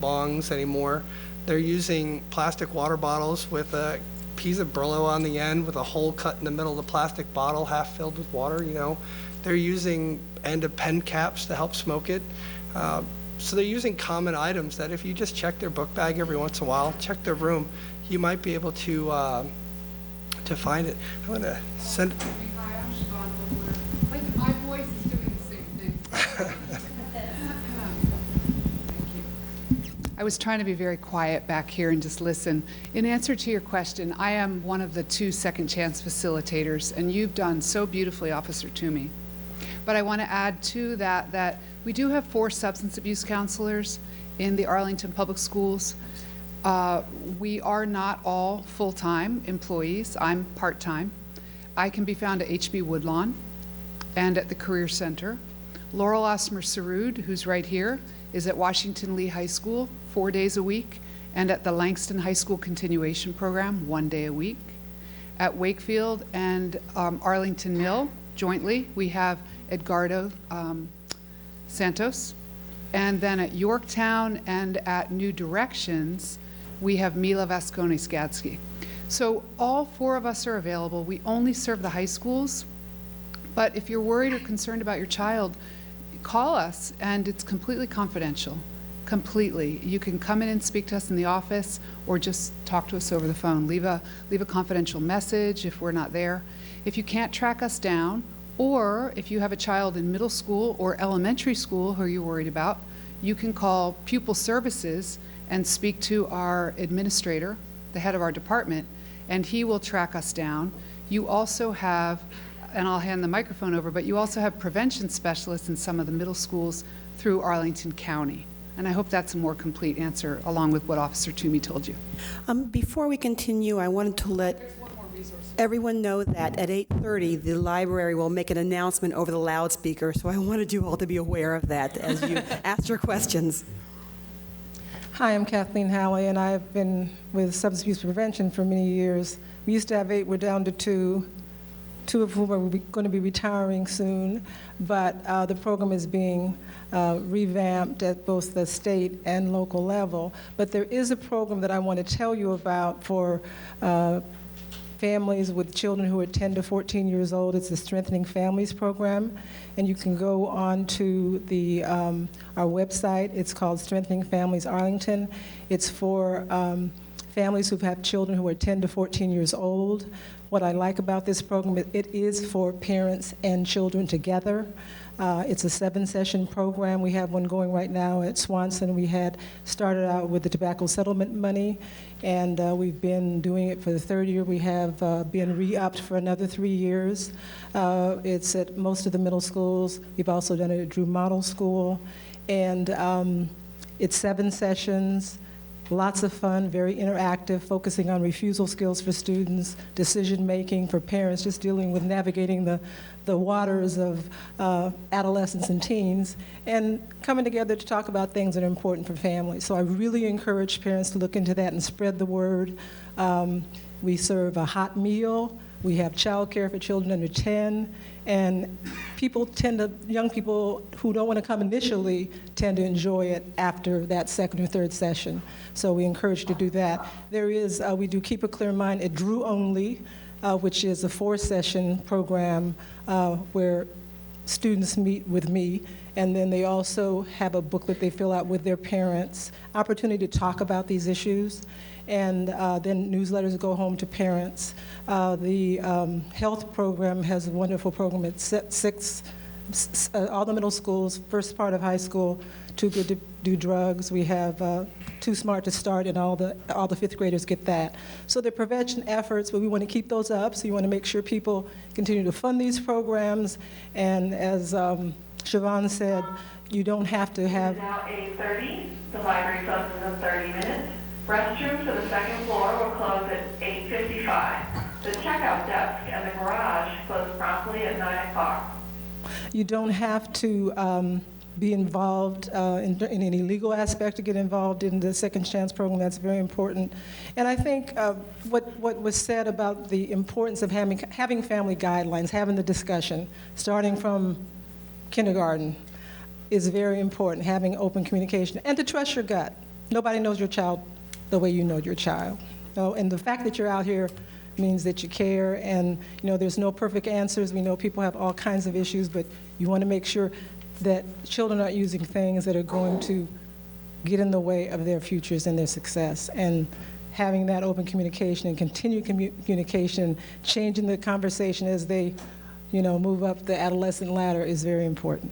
bongs anymore. They're using plastic water bottles with a piece of Brillo on the end with a hole cut in the middle of the plastic bottle, half filled with water, you know. They're using end of pen caps to help smoke it. So they're using common items that if you just check their book bag every once in a while, check their room, you might be able to find it. I'm going to send. Hi, I'm Siobhan. Wait, my voice is doing the same thing. Thank you. I was trying to be very quiet back here and just listen. In answer to your question, I am one of the 2 second chance facilitators, and you've done so beautifully, Officer Toomey. But I want to add to that we do have 4 substance abuse counselors in the Arlington Public Schools. We are not all full-time employees. I'm part-time. I can be found at HB Woodlawn and at the Career Center. Laurel Osmer Sarud, who's right here, is at Washington Lee High School 4 days a week, and at the Langston High School Continuation Program 1 day a week. At Wakefield and Arlington Mill, jointly, we have Edgardo Santos. And then at Yorktown and at New Directions, we have Mila Vasconi-Skadsky. So all 4 of us are available. We only serve the high schools, but if you're worried or concerned about your child, call us, and it's completely confidential, completely. You can come in and speak to us in the office or just talk to us over the phone. Leave a confidential message if we're not there. If you can't track us down, or if you have a child in middle school or elementary school who you're worried about, you can call Pupil Services and speak to our administrator, the head of our department, and he will track us down. You also have, and I'll hand the microphone over, but you also have prevention specialists in some of the middle schools through Arlington County. And I hope that's a more complete answer along with what Officer Toomey told you. Before we continue, I wanted to let everyone know that at 8:30, the library will make an announcement over the loudspeaker, so I wanted you all to be aware of that as you ask your questions. Hi, I'm Kathleen Howley, and I've been with substance abuse prevention for many years. We used to have 8, we're down to 2 of whom are going to be retiring soon, but the program is being revamped at both the state and local level. But there is a program that I want to tell you about for families with children who are 10 to 14 years old. It's the Strengthening Families program, and you can go on to the our website. It's called Strengthening Families Arlington. It's for families who've had children who are 10 to 14 years old. What I like about this program, it is for parents and children together. It's a 7-session program. We have one going right now at Swanson. We had started out with the tobacco settlement money, and we've been doing it for the 3rd year. We have been re-upped for another 3 years. It's at most of the middle schools. We've also done it at Drew Model School, and it's 7 sessions. Lots of fun, very interactive, focusing on refusal skills for students, decision-making for parents, just dealing with navigating the waters of adolescents and teens, and coming together to talk about things that are important for families. So I really encourage parents to look into that and spread the word. We serve a hot meal. We have childcare for children under 10, and young people who don't want to come initially tend to enjoy it after that 2nd or 3rd session. So we encourage you to do that. We do Keep a Clear Mind at Drew Only, which is a 4-session program where students meet with me, and then they also have a booklet they fill out with their parents, opportunity to talk about these issues, and then newsletters go home to parents. The health program has a wonderful program at 6, all the middle schools, first part of high school, Too Good to Do Drugs. We have Too Smart to Start, and all the 5th graders get that. So they're prevention efforts, but we want to keep those up, so you want to make sure people continue to fund these programs. And as Siobhan said, you don't have to have... It is now 8:30. The library closes in 30 minutes. Restrooms to the 2nd floor will close at 8:55. The checkout desk and the garage close promptly at 9 o'clock. You don't have to be involved in any legal aspect to get involved in the Second Chance program. That's very important. And I think what was said about the importance of having family guidelines, having the discussion, starting from kindergarten, is very important, having open communication, and to trust your gut. nobody knows your child the way you know your child. So, and the fact that you're out here means that you care, and there's no perfect answers. We know people have all kinds of issues, but you want to make sure that children aren't using things that are going to get in the way of their futures and their success. And having that open communication and continued communication, changing the conversation as they move up the adolescent ladder is very important.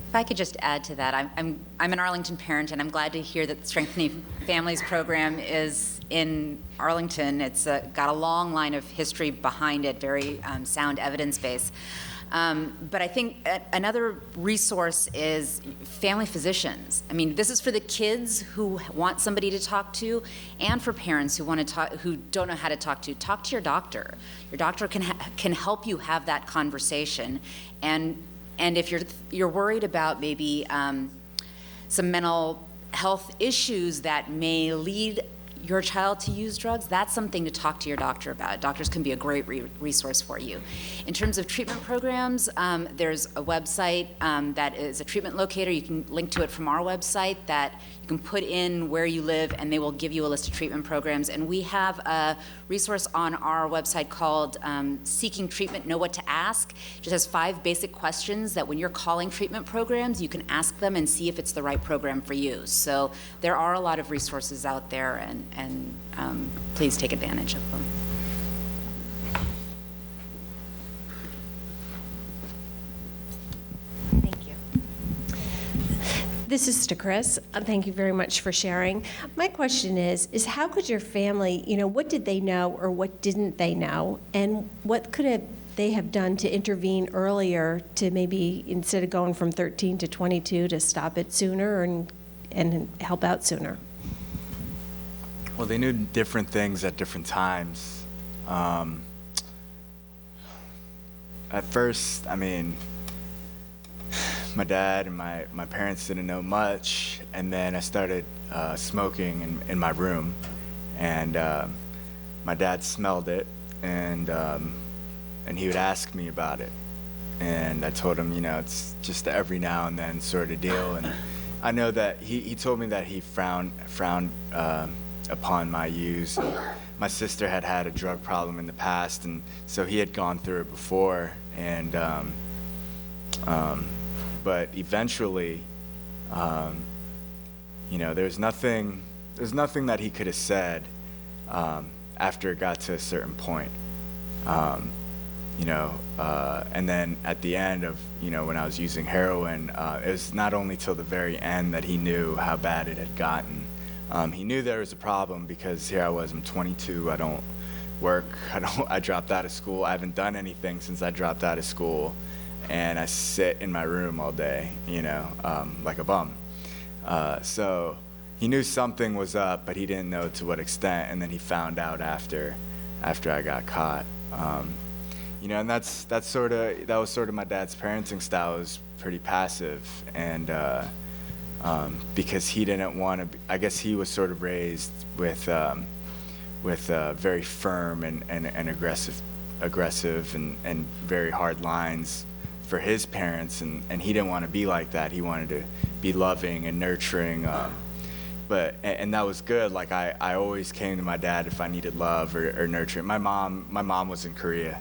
If I could just add to that, I'm an Arlington parent, and I'm glad to hear that the Strengthening Families program is in Arlington. It's got a long line of history behind it, very sound evidence base. But I think another resource is family physicians. I mean, this is for the kids who want somebody to talk to, and for parents who want to talk, who don't know how to talk to. Talk to your doctor. Your doctor can help you have that conversation. And if you're worried about maybe some mental health issues that may lead your child to use drugs, that's something to talk to your doctor about. Doctors can be a great resource for you. In terms of treatment programs, there's a website that is a treatment locator. You can link to it from our website that you can put in where you live, and they will give you a list of treatment programs. And we have a resource on our website called Seeking Treatment, Know What to Ask. It just has 5 basic questions that when you're calling treatment programs, you can ask them and see if it's the right program for you. So there are a lot of resources out there, and please take advantage of them. Thank you. This is to Chris. Thank you very much for sharing. My question is how could your family, what did they know or what didn't they know? And what could they have done to intervene earlier to maybe, instead of going from 13 to 22, to stop it sooner and help out sooner? Well, they knew different things at different times. At first, I mean, my dad and my parents didn't know much, and then I started smoking in my room, and my dad smelled it, and he would ask me about it, and I told him, it's just every now and then sort of deal, and I know that he told me that he frowned upon my use. And my sister had had a drug problem in the past, and so he had gone through it before, and but eventually, there's nothing that he could have said after it got to a certain point. And then at the end of, when I was using heroin, it was not only till the very end that he knew how bad it had gotten. He knew there was a problem because here I was, I'm 22, I don't work, I dropped out of school, I haven't done anything since I dropped out of school, and I sit in my room all day, like a bum. So he knew something was up, but he didn't know to what extent, and then he found out after I got caught. And that was sort of my dad's parenting style. It was pretty passive, and because he didn't want to. I guess he was sort of raised with very firm and aggressive and very hard lines for his parents, and he didn't want to be like that. He wanted to be loving and nurturing. But that was good. Like I always came to my dad if I needed love or nurturing. My mom was in Korea.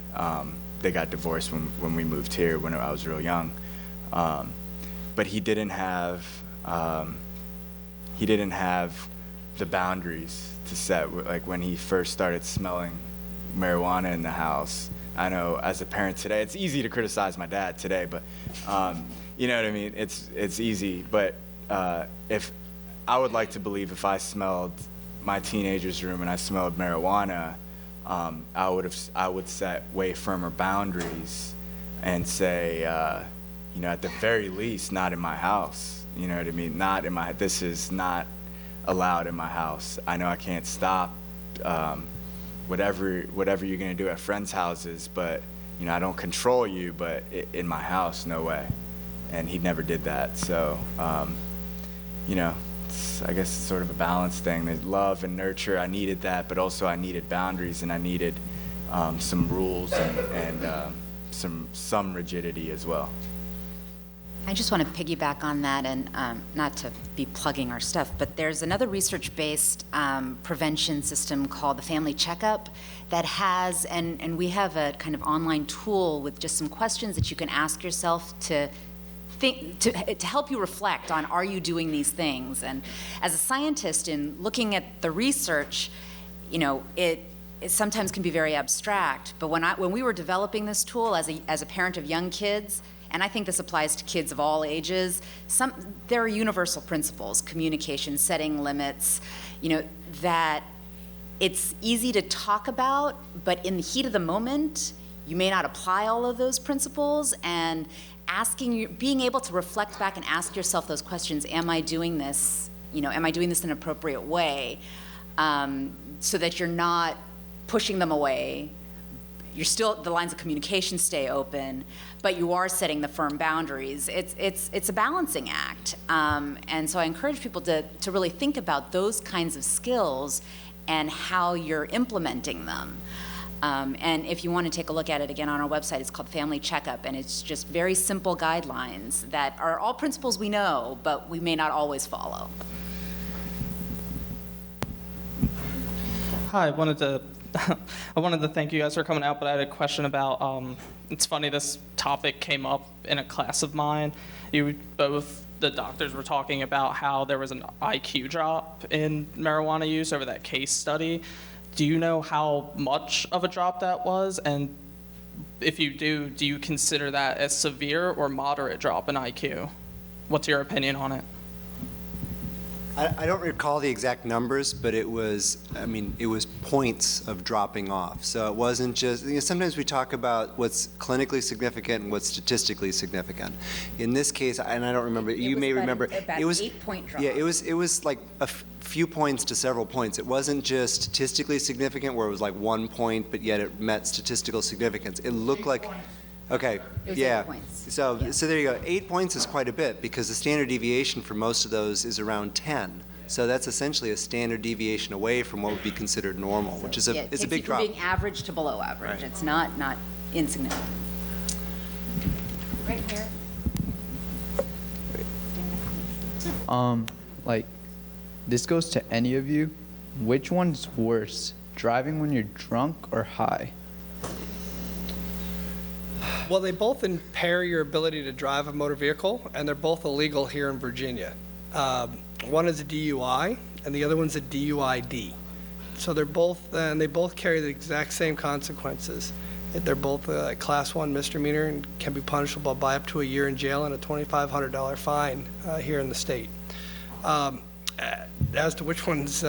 They got divorced when we moved here when I was real young. But he didn't have the boundaries to set. Like when he first started smelling marijuana in the house. I know as a parent today, it's easy to criticize my dad today, but you know what I mean? It's easy. But if I would like to believe if I smelled my teenager's room and I smelled marijuana, I would set way firmer boundaries and say, at the very least, not in my house. You know what I mean? This is not allowed in my house. I know I can't stop whatever you're gonna do at friends' houses, but I don't control you, but in my house, no way. And he never did that. So, I guess it's sort of a balance thing. There's love and nurture. I needed that, but also I needed boundaries, and I needed some rules and some rigidity as well. I just want to piggyback on that, and not to be plugging our stuff, but there's another research-based prevention system called the Family Checkup that has, and we have a kind of online tool with just some questions that you can ask yourself to think, to help you reflect on, are you doing these things? And as a scientist, in looking at the research, you know, it sometimes can be very abstract, but when we were developing this tool as a parent of young kids, and I think this applies to kids of all ages, there are universal principles, communication, setting limits, you know, that it's easy to talk about, but in the heat of the moment, you may not apply all of those principles, and being able to reflect back and ask yourself those questions, am I doing this, you know, am I doing this in an appropriate way, so that you're not pushing them away, the lines of communication stay open, but you are setting the firm boundaries. It's a balancing act. And so I encourage people to really think about those kinds of skills and how you're implementing them. And if you want to take a look at it again on our website, it's called Family Checkup, and it's just very simple guidelines that are all principles we know, but we may not always follow. Hi, I wanted to thank you guys for coming out, but I had a question about, it's funny, this topic came up in a class of mine. Both the doctors were talking about how there was an IQ drop in marijuana use over that case study. Do you know how much of a drop that was? And if you do you consider that a severe or moderate drop in IQ? What's your opinion on it? I don't recall the exact numbers, but it was points of dropping off. So it wasn't just, sometimes we talk about what's clinically significant and what's statistically significant. In this case, and I don't remember, you may remember, it was 8-point drop. Yeah, it was like a few points to several points. It wasn't just statistically significant where it was like 1 point, but yet it met statistical significance. It looked like, okay, It was yeah. 8 points. So there you go. 8 points is quite a bit because the standard deviation for most of those is around 10. So that's essentially a standard deviation away from what would be considered normal, which is Yeah, it's a big drop. It takes you from being average to below average. Right. It's not insignificant. Right here. Like, this goes to any of you. Which one's worse, driving when you're drunk or high? Well, they both impair your ability to drive a motor vehicle, and they're both illegal here in Virginia. One is a DUI, and the other one's a DUID. So they're both, and they both carry the exact same consequences. They're both a Class 1 misdemeanor and can be punishable by up to a year in jail and a $2,500 fine here in the state. As to which one's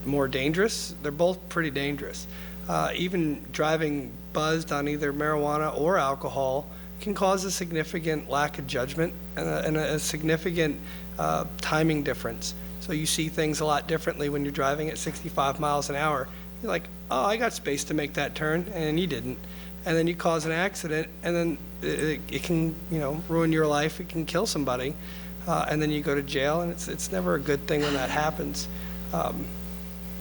more dangerous, they're both pretty dangerous. Even driving buzzed on either marijuana or alcohol can cause a significant lack of judgment and a significant timing difference. So you see things a lot differently when you're driving at 65 miles an hour. You're like, oh, I got space to make that turn, and you didn't. And then you cause an accident, and then it can, ruin your life. It can kill somebody, and then you go to jail, and it's never a good thing when that happens.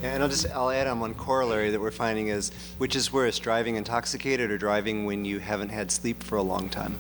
Yeah, and I'll add on one corollary that we're finding is, which is worse, driving intoxicated or driving when you haven't had sleep for a long time?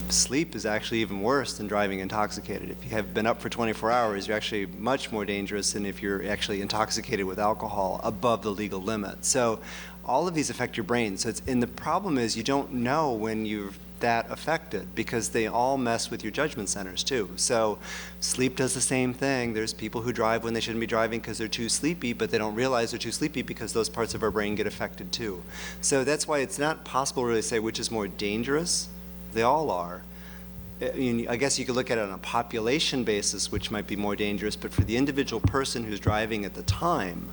Sleep is actually even worse than driving intoxicated. If you have been up for 24 hours, you're actually much more dangerous than if you're actually intoxicated with alcohol above the legal limit. So all of these affect your brain. And the problem is you don't know when you're that affected because they all mess with your judgment centers too. So sleep does the same thing. There's people who drive when they shouldn't be driving because they're too sleepy, but they don't realize they're too sleepy because those parts of our brain get affected too. So that's why it's not possible to really say which is more dangerous. They all are. I guess you could look at it on a population basis, which might be more dangerous, but for the individual person who's driving at the time,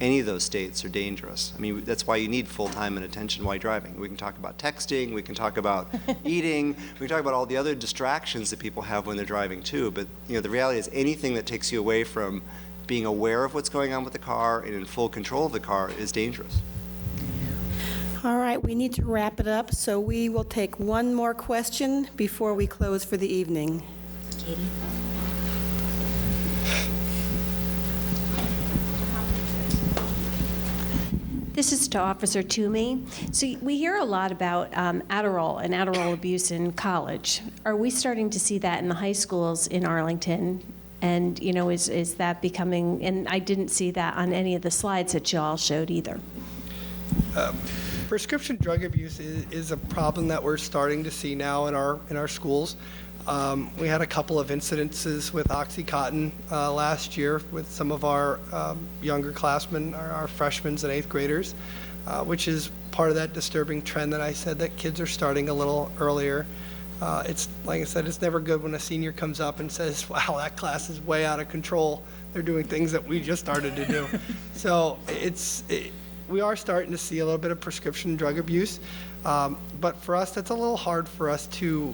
any of those states are dangerous. I mean, that's why you need full time and attention while driving. We can talk about texting, we can talk about eating, we can talk about all the other distractions that people have when they're driving too, but the reality is anything that takes you away from being aware of what's going on with the car and in full control of the car is dangerous. All right, we need to wrap it up, so we will take one more question before we close for the evening. Katie? This is to Officer Toomey. So we hear a lot about Adderall and Adderall abuse in college. Are we starting to see that in the high schools in Arlington? And, you know, is that becoming, and I didn't see that on any of the slides that you all showed either. Prescription drug abuse is a problem that we're starting to see now in our schools. We had a couple of incidences with OxyContin last year with some of our younger classmen, our freshmen and eighth graders, which is part of that disturbing trend that I said that kids are starting a little earlier. It's, like I said, it's never good when a senior comes up and says, wow, that class is way out of control. They're doing things that we just started to do. So we are starting to see a little bit of prescription drug abuse. But for us, that's a little hard for us to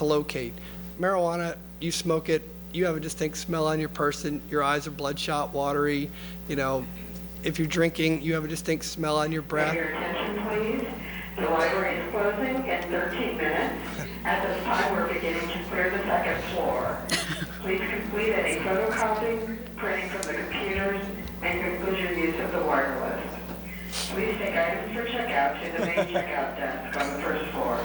locate. Marijuana, you smoke it, you have a distinct smell on your person, your eyes are bloodshot, watery. You know, if you're drinking, you have a distinct smell on your breath. Your attention, please. The library is closing in 13 minutes. At this time, we're beginning to clear the second floor. Please complete any photocopying, printing from the computers, and conclude your use of the wireless. Please take items for checkout to the main checkout desk on the first floor.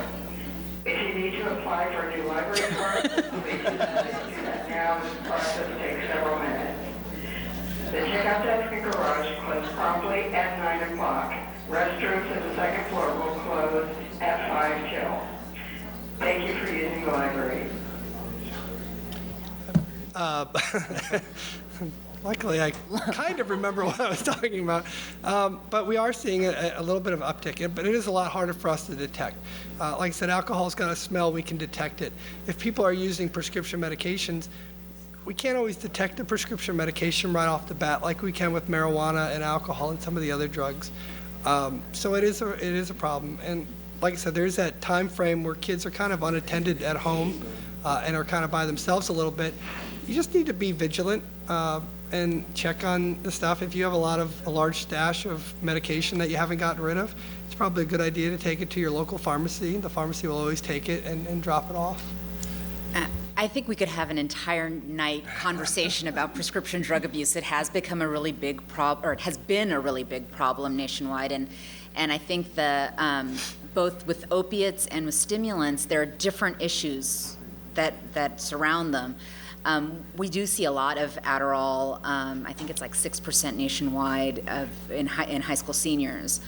If you need to apply for a new library card, please do that now. This process takes several minutes. The checkout desk and garage close promptly at 9 o'clock. Restrooms at the second floor will close at 5 till. Thank you for using the library. Luckily, I kind of remember what I was talking about. But we are seeing a little bit of uptick, but it is a lot harder for us to detect. Like I said, alcohol's got a smell, we can detect it. If people are using prescription medications, we can't always detect the prescription medication right off the bat like we can with marijuana and alcohol and some of the other drugs. So it is a problem. And like I said, there's that time frame where kids are kind of unattended at home and are kind of by themselves a little bit. You just need to be vigilant and check on the stuff. If you have a large stash of medication that you haven't gotten rid of, it's probably a good idea to take it to your local pharmacy. The pharmacy will always take it and drop it off. I think we could have an entire night conversation about prescription drug abuse. It has become a really big problem, or it has been a really big problem nationwide. And I think both with opiates and with stimulants, there are different issues that surround them. We do see a lot of Adderall. I think it's like 6% nationwide in high school seniors.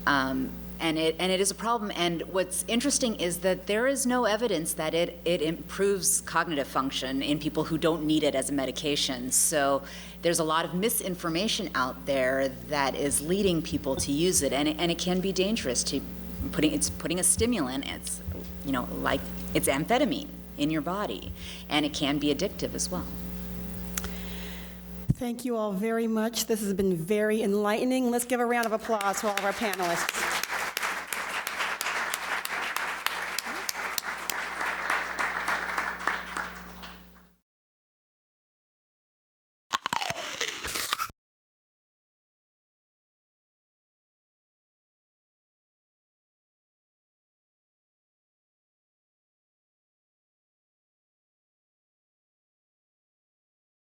And it is a problem. And what's interesting is that there is no evidence that it improves cognitive function in people who don't need it as a medication. So there's a lot of misinformation out there that is leading people to use it, and it can be dangerous. It's putting a stimulant. It's like it's amphetamine in your body, and it can be addictive as well. Thank you all very much. This has been very enlightening. Let's give a round of applause to all of our panelists.